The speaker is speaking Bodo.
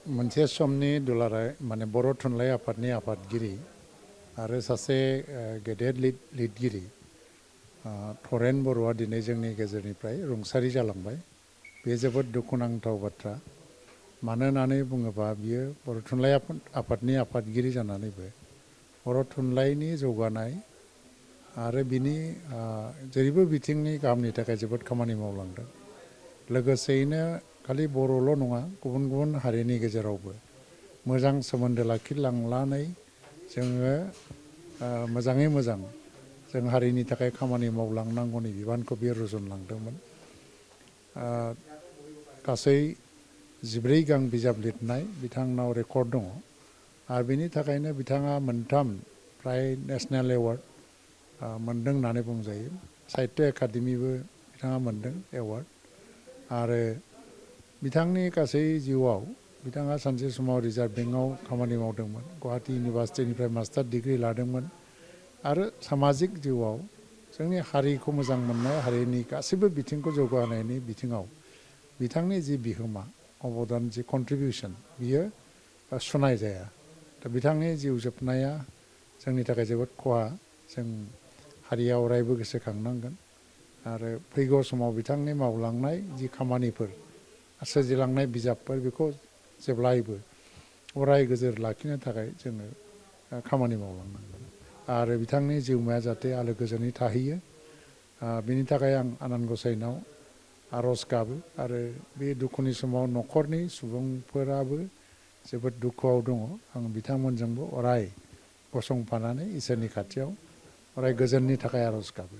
मोनसे समनि दुलाराय माने बर' थुनलाइ आफादनि आफादगिरि आरो सासे गेदेर लिरगिरि थरेन बर'आ दिनै जोंनि गेजेरनिफ्राय रुंसारि जालांबाय। बे जोबोद दुखुनांथाव बाथ्रा। मानो होननानै बुङोबा बियो बर' थुनलाइ आफादनि आफादगिरि जानानैबो बर' थुनलाइनि जौगानाय आरो बिनि जेरैबो बिथिंनि गाहामनि थाखाय जोबोद खामानि मावलांदों। लोगोसेयैनो खालि बर'ल' नङा, गुबुन गुबुन हारिनि गेजेरावबो मोजां सोमोन्दो लाखिलांनानै जोङो मोजाङै मोजां जों हारिनि थाखाय खामानि मावलांनांगौनि बिबानखौ बियो रुजुनलांदोंमोन। गासै 14 गां बिजाब लिरनाय बिथांनाव रेकर्ड दङ आरो बेनि थाखायनो बिथाङा मोनथाम प्राय नेशनेल एवार्ड मोनदों होननानै बुंजायो। साहित्य एकाडेमिबो बिथाङा मोनदों एवार्ड। आरो बिथांनि गासै जिउआव बिथाङा सानसे समाव रिजार्भ बेंकआव खामानि मावदोंमोन, गुवाहाटी इउनिभार्सिटिनिफ्राय मास्टार डिग्री लादोंमोन आरो सामाजिक जिउआव जोंनि हारिखौ मोजां मोननाय, हारिनि गासैबो बिथिंखौ जौगाहोनायनि बिथिङाव बिथांनि जि बिहोमा, अबदान, जि कन्ट्रिबिउसन बियो सुनाय जाया। दा बिथांनि जिउ जोबनाया जोंनि थाखाय जोबोद खहा। जों हारिया अरायबो गोसोखांनांगोन आरो फैगौ समाव बिथांनि मावलांनाय जि खामानिफोर, सोरजिलांनाय बिजाबफोर, बेखौ जेब्लायबो अराय गोजोर लाखिनो थाखाय जोङो खामानि मावलांनांगोन आरो बिथांनि जिउमाया जाहाथे आलो गोजोनै थाहैयो, बिनि थाखाय आं आनान गसाइनाव आर'ज गाबो। आरो बे दुखुनि समाव न'खरनि सुबुंफोराबो जोबोद दुखुआव दङ। आं बिथांमोनजोंबो अराय गसंफानानै इसोरनि खाथियाव अराय गोजोननि थाखाय आर'ज गाबो।